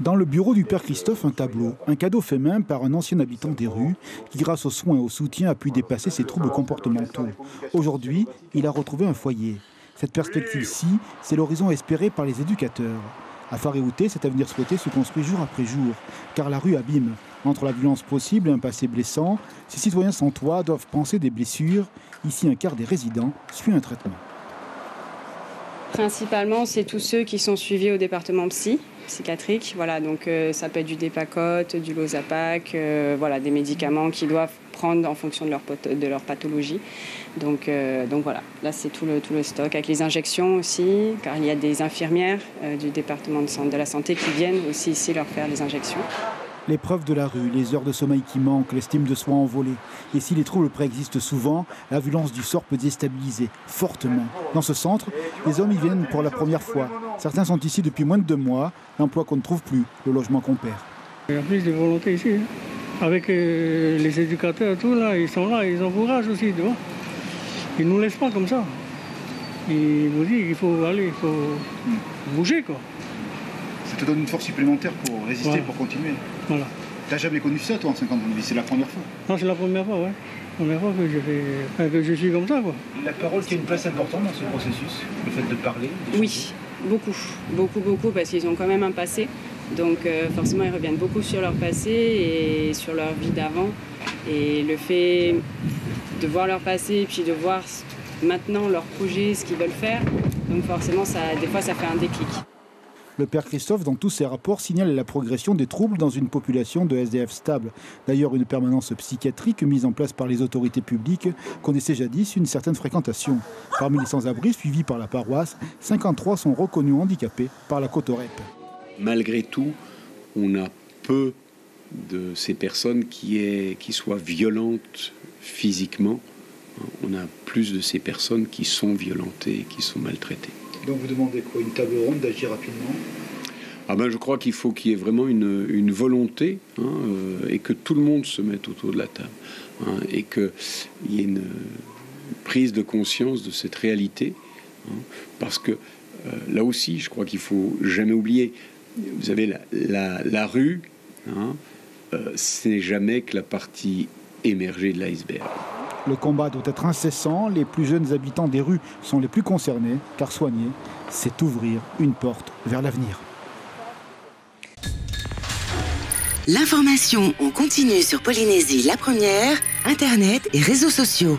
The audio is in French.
Dans le bureau du père Christophe, un tableau, un cadeau fait main par un ancien habitant des rues qui, grâce aux soins et au soutien, a pu dépasser ses troubles comportementaux. Aujourd'hui, il a retrouvé un foyer. Cette perspective-ci, c'est l'horizon espéré par les éducateurs. À Faréouté, cet avenir souhaité se construit jour après jour, car la rue abîme. Entre la violence possible et un passé blessant, ces citoyens sans toit doivent penser des blessures. Ici, un quart des résidents suit un traitement. Principalement, c'est tous ceux qui sont suivis au département psychiatrique. Voilà, donc ça peut être du Dépacote, du Lozapac, voilà, des médicaments qu'ils doivent prendre en fonction de leur pathologie. Donc voilà, là c'est tout le stock, avec les injections aussi, car il y a des infirmières du département de la santé qui viennent aussi ici leur faire les injections. L'épreuve de la rue, les heures de sommeil qui manquent, l'estime de soi envolée. Et si les troubles préexistent souvent, la violence du sort peut déstabiliser fortement. Dans ce centre, les hommes y viennent pour la première fois. Certains sont ici depuis moins de 2 mois, l'emploi qu'on ne trouve plus, le logement qu'on perd. Il y a plus de volonté ici. Avec les éducateurs, tout là, ils sont là, ils encouragent aussi, tu vois. Ils ne nous laissent pas comme ça. Ils nous disent qu'il faut aller, il faut bouger, quoi. Ça te donne une force supplémentaire pour résister, voilà. Pour continuer. Voilà. T'as jamais connu ça, toi, en 50 ans de vie? C'est la première fois? Non, c'est la première fois, ouais. La première fois que je suis comme ça, quoi. La parole qui a une place importante dans ce processus, le fait de parler? Oui, beaucoup, parce qu'ils ont quand même un passé. Donc forcément, ils reviennent beaucoup sur leur passé et sur leur vie d'avant. Et le fait de voir leur passé et puis de voir maintenant leur projet, ce qu'ils veulent faire, donc forcément, des fois, ça fait un déclic. Le père Christophe, dans tous ses rapports, signale la progression des troubles dans une population de SDF stable. D'ailleurs, une permanence psychiatrique mise en place par les autorités publiques connaissait jadis une certaine fréquentation. Parmi les sans-abri suivis par la paroisse, 53 sont reconnus handicapés par la Cotorep. Malgré tout, on a peu de ces personnes qui soient violentes physiquement. On a plus de ces personnes qui sont violentées, qui sont maltraitées. Donc vous demandez quoi? Une table ronde, d'agir rapidement? Je crois qu'il faut qu'il y ait vraiment une volonté, et que tout le monde se mette autour de la table, et qu'il y ait une prise de conscience de cette réalité, parce que là aussi, je crois qu'il faut jamais oublier, vous avez la rue, ce n'est jamais que la partie émergée de l'iceberg. Le combat doit être incessant, les plus jeunes habitants des rues sont les plus concernés, car soigner, c'est ouvrir une porte vers l'avenir. L'information en continu sur Polynésie la première, Internet et réseaux sociaux.